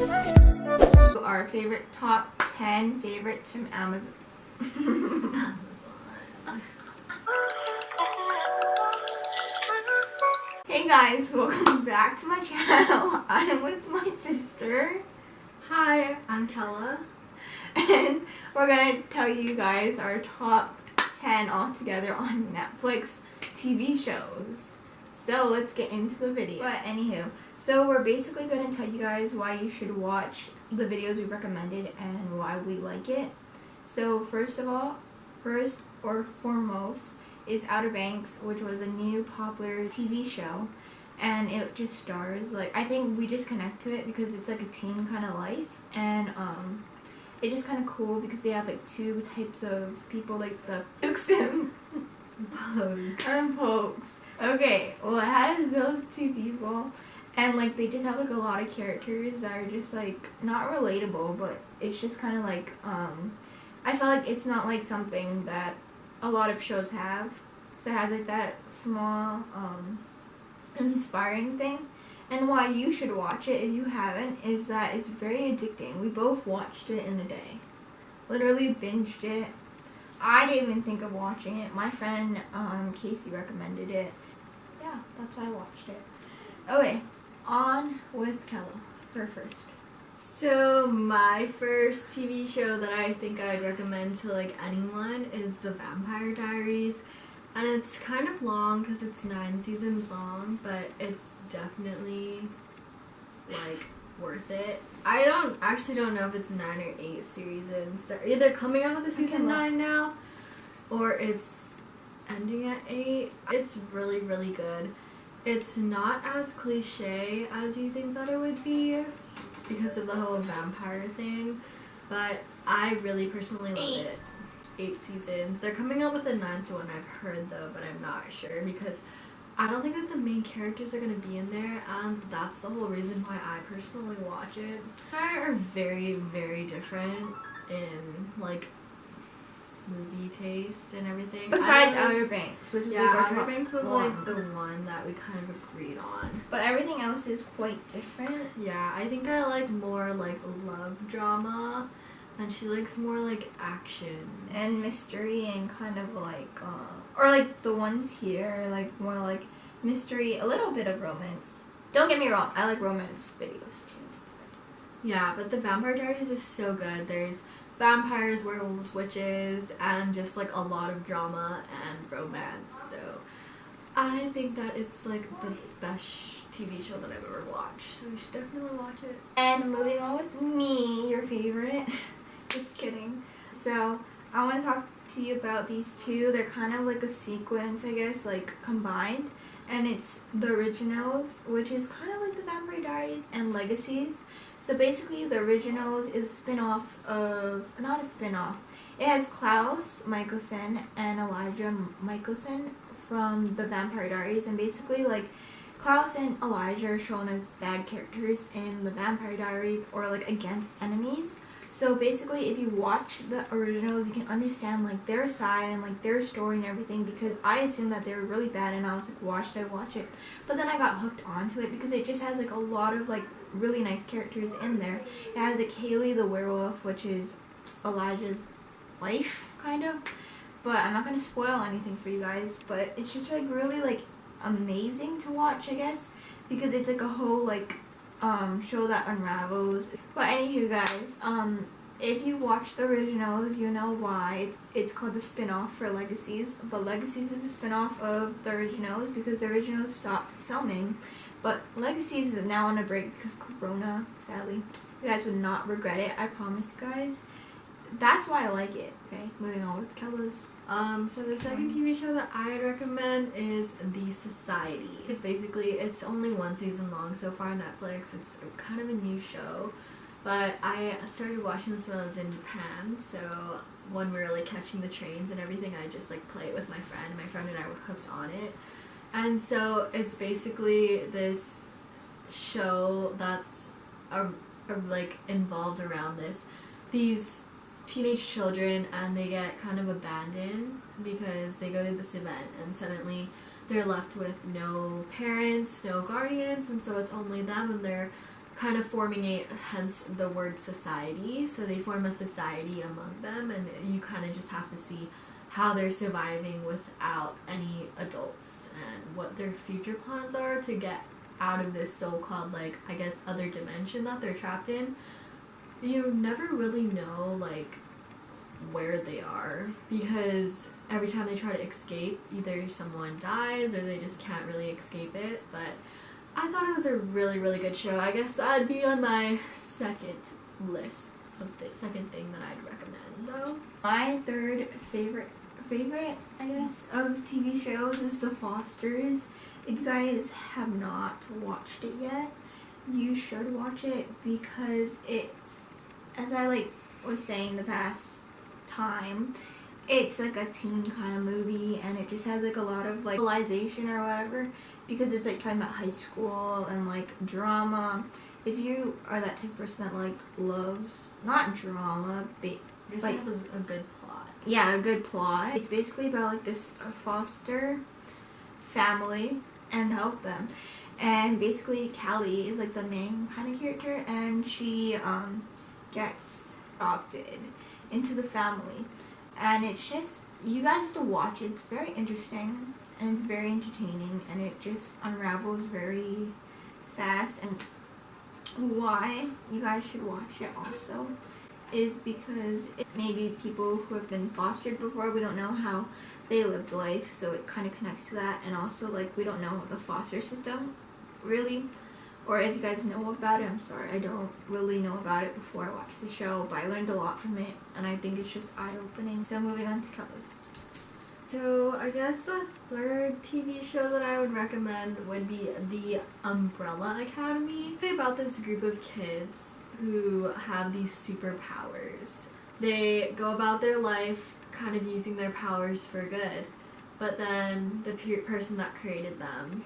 Our favorite top 10 favorites from Amazon. Hey guys, welcome back to my channel. I'm with my sister. Hi, I'm Kella. And we're gonna tell you guys our top 10 altogether on Netflix TV shows. So let's get into the video. But anywho, so we're basically going to tell you guys why you should watch the videos we recommended and why we like it. So first or foremost is Outer Banks, which was a new popular TV show, and it just stars, like, I think we just connect to it because it's like a teen kind of life, and it's just kind of cool because they have like two types of people, like the Pokes and Pokes. Okay, well, it has those two people, and like they just have like a lot of characters that are just like not relatable, but it's just kind of like I feel like it's not like something that a lot of shows have, so it has like that small inspiring thing. And why you should watch it if you haven't is that it's very addicting. We both watched it in a day, literally binged it. I didn't even think of watching it. My friend Casey recommended it. Yeah, that's why I watched it. Okay, on with Kella for first. So my first TV show that I think I'd recommend to like anyone is the Vampire Diaries. And it's kind of long because it's 9 seasons long, but it's definitely like worth it. I don't know if it's 9 or 8 seasons. They're either coming out with a season 9 now, or it's ending at 8. It's really, really good. It's not as cliche as you think that it would be because of the whole vampire thing, but I really personally love it. 8 seasons. They're coming out with a 9th one, I've heard, though, but I'm not sure because I don't think that the main characters are going to be in there, and that's the whole reason why I personally watch it. They are very, very different in like movie taste and everything. Besides Outer Banks, which is like our Outer Banks was like the one that we kind of agreed on. But everything else is quite different. Yeah, I think I like more like love drama, and she likes more like action and mystery and kind of like or like the ones here, like more like mystery, a little bit of romance. Don't get me wrong, I like romance videos too. Yeah, but the Vampire Diaries is so good. There's vampires, werewolves, witches, and just like a lot of drama and romance. So I think that it's like the best TV show that I've ever watched. So you should definitely watch it. And moving on with me, your favorite. Just kidding. So I want to talk to you about these two. They're kind of like a sequence, I guess, like combined. And it's the Originals, which is kind of like the Vampire Diaries, and Legacies. So basically, the Originals is a spin-off of, not a spin-off, it has Klaus Mikaelson and Elijah Mikaelson from the Vampire Diaries, and basically, like, Klaus and Elijah are shown as bad characters in the Vampire Diaries, or like against enemies. So basically, if you watch the Originals, you can understand like their side and like their story and everything, because I assumed that they were really bad, and I was like, why should I watch it? But then I got hooked onto it because it just has like a lot of like really nice characters in there. It has like Haley the werewolf, which is Elijah's wife, kind of. But I'm not going to spoil anything for you guys, but it's just like really like amazing to watch, I guess, because it's like a whole like show that unravels. But anywho, guys, if you watch the Originals, you know why it's called the spin-off for Legacies. But Legacies is a spin-off of the Originals because the Originals stopped filming. But Legacies is now on a break because of Corona, sadly. You guys would not regret it, I promise you guys. That's why I like it. Okay, moving on with Kella's. So the second TV show that I'd recommend is The Society. It's basically, it's only 1 season long so far on Netflix. It's kind of a new show, but I started watching this when I was in Japan, so when we were like catching the trains and everything, I just like play it with my friend. My friend and I were hooked on it. And so it's basically this show that's like involved around these teenage children, and they get kind of abandoned because they go to this event and suddenly they're left with no parents, no guardians, and so it's only them and their kind of forming hence the word society. So they form a society among them, and you kind of just have to see how they're surviving without any adults and what their future plans are to get out of this so-called, like, I guess, other dimension that they're trapped in. You never really know, like, where they are, because every time they try to escape, either someone dies or they just can't really escape it. But I thought it was a really, really good show. I guess that'd be on my second list of the second thing that I'd recommend, though. My third favorite, I guess, of TV shows is The Fosters. If you guys have not watched it yet, you should watch it, because it, as I was saying the past time, it's like a teen kind of movie, and it just has like a lot of like realization or whatever, because it's like talking about high school and like drama. If you are that type of person that like loves not drama, but like it was a good plot. Yeah, a good plot. It's basically about like this foster family and help them. And basically Callie is like the main kind of character, and she gets adopted into the family. And it's just, you guys have to watch it. It's very interesting and it's very entertaining, and it just unravels very fast. And why you guys should watch it also is because maybe people who have been fostered before, we don't know how they lived life, so it kind of connects to that. And also, like, we don't know the foster system really, or if you guys know about it, I'm sorry, I don't really know about it before I watched the show, but I learned a lot from it, and I think it's just eye-opening. So moving on to Kelly's. So I guess the third TV show that I would recommend would be The Umbrella Academy. It's about this group of kids who have these superpowers. They go about their life kind of using their powers for good, but then the person that created them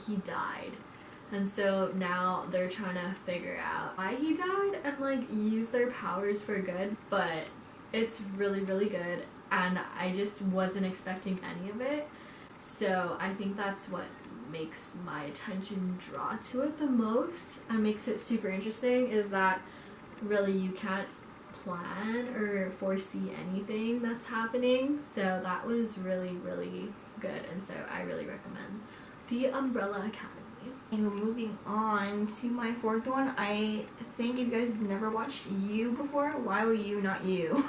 he died, and so now they're trying to figure out why he died and like use their powers for good. But it's really, really good, and I just wasn't expecting any of it, so I think that's what makes my attention draw to it the most and makes it super interesting, is that really you can't plan or foresee anything that's happening. So that was really, really good, and so I really recommend The Umbrella Academy. And moving on to my fourth one, I think if you guys never watched You before, Why Will You Not You?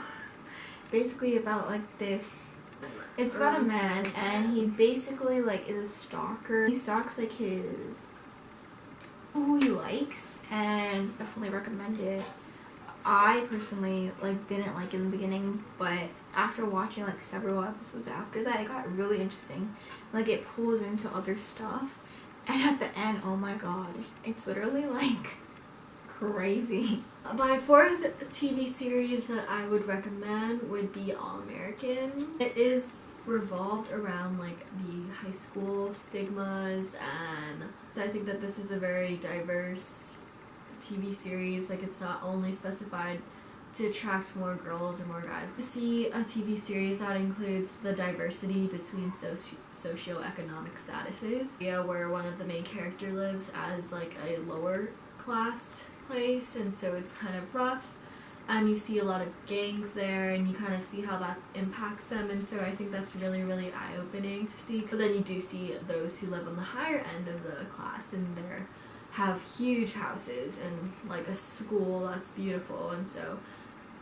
Basically about like this, it's about a man, and he basically like is a stalker. He stalks like who he likes, and definitely recommend it. I personally like didn't like it in the beginning, but after watching like several episodes after that, it got really interesting. Like it pulls into other stuff, and at the end, oh my god, it's literally like crazy. My fourth TV series that I would recommend would be All American. It is revolved around like the high school stigmas, and I think that this is a very diverse TV series. Like, it's not only specified to attract more girls or more guys. To see a TV series that includes the diversity between socioeconomic statuses, where one of the main character lives as like a lower class place, and so it's kind of rough, and you see a lot of gangs there, and you kind of see how that impacts them, and so I think that's really, really eye-opening to see. But then you do see those who live on the higher end of the class, and they have huge houses and like a school that's beautiful, and so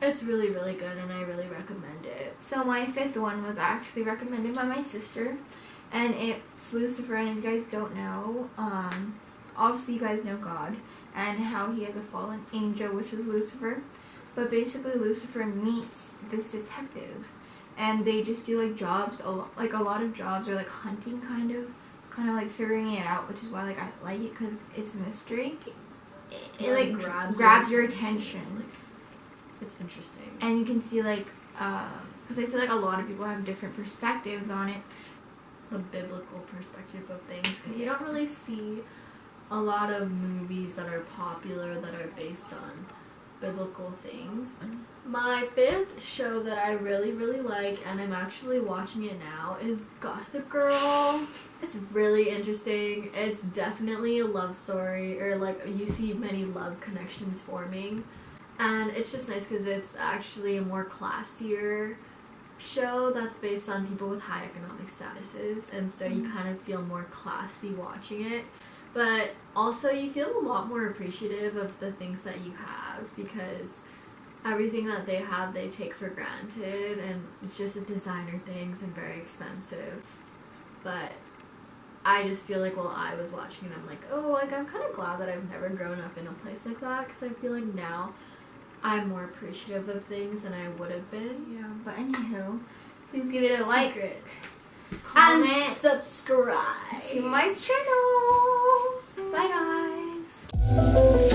it's really, really good, and I really recommend it. So my fifth one was actually recommended by my sister, and it's Lucifer. And if you guys don't know, obviously you guys know God and how he has a fallen angel, which is Lucifer. But basically Lucifer meets this detective, and they just do like jobs, a lot of jobs are like hunting, kind of like figuring it out, which is why like I like it, because it's a mystery. It like grabs your attention. It's interesting, and you can see like because I feel like a lot of people have different perspectives on it, the biblical perspective of things, because you don't really see a lot of movies that are popular that are based on biblical things. My fifth show that I really, really like, and I'm actually watching it now, is Gossip Girl. It's really interesting. It's definitely a love story, or like you see many love connections forming. And it's just nice because it's actually a more classier show that's based on people with high economic statuses, and so you kind of feel more classy watching it. But also you feel a lot more appreciative of the things that you have, because everything that they have they take for granted, and it's just the designer things and very expensive. But I just feel like while I was watching it, I'm like, oh, like I'm kind of glad that I've never grown up in a place like that, because I feel like now I'm more appreciative of things than I would have been. Yeah, but anywho, please give it a like, Comment, and subscribe to my channel. Bye guys.